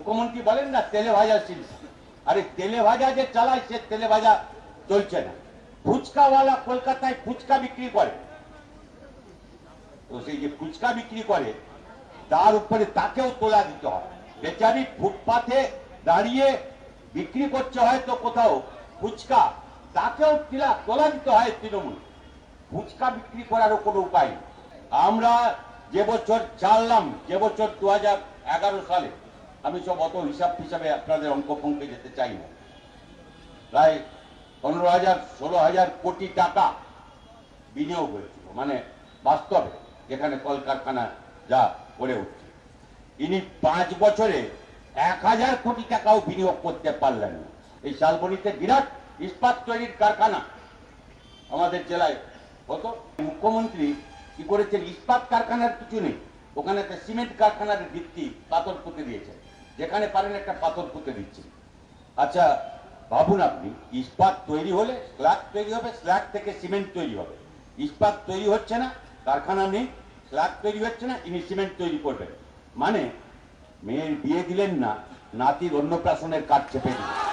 মুখ্যমন্ত্রী বলেন না তেলে ভাজা শিল্প, আরে তেলে ভাজা যে চালায় সে তেলে ভাজা চলছে না। ফুচকাওয়ালা কলকাতায় ফুচকা বিক্রি করে, তো সেই যে ফুচকা বিক্রি করে তার উপরে তাকেও তোলা দিতে হয়। বেচারি ফুটপাথে দাঁড়িয়ে বিক্রি করছে হয়তো কোথাও ফুচকা, তাকেও তোলা দিতে হয় তৃণমূল। ফুচকা বিক্রি করারও কোনো উপায় নেই। আমরা যে বছর জানলাম, যে বছর 2011 সালে, আমি সব অত হিসাব হিসাবে আপনাদের অঙ্ক ফঙ্কে যেতে চাই না, প্রায় 15,000 16,000 কোটি টাকা বিনিয়োগ হয়েছিল, মানে বাস্তবে যেখানে কলকারখানা যা গড়ে উঠছে। ইনি 5 বছরে 1,000 কোটি টাকাও বিনিয়োগ করতে পারলেন না। এই শালবনীতে বিরাট ইস্পাত তৈরির কারখানা আমাদের জেলায় হতো। মুখ্যমন্ত্রী কি করেছেন, ইস্পাত কারখানার কিছু নেই, ওখানে একটা সিমেন্ট কারখানার ভিত্তি পাথর পুঁতে দিয়েছেন, যেখানে পারেন একটা পাথর পুঁতে দিচ্ছেন। আচ্ছা ভাবুন আপনি, ইস্পাত তৈরি হলে স্ল্যাগ তৈরি হবে, স্ল্যাগ থেকে সিমেন্ট তৈরি হবে। ইস্পাত তৈরি হচ্ছে না, কারখানা নেই, স্ল্যাগ তৈরি হচ্ছে না, ইনি সিমেন্ট তৈরি করবেন। মানে মেয়ের বিয়ে দিলেন না, নাতির অন্নপ্রাশনের কাজ চেপে দিলেন।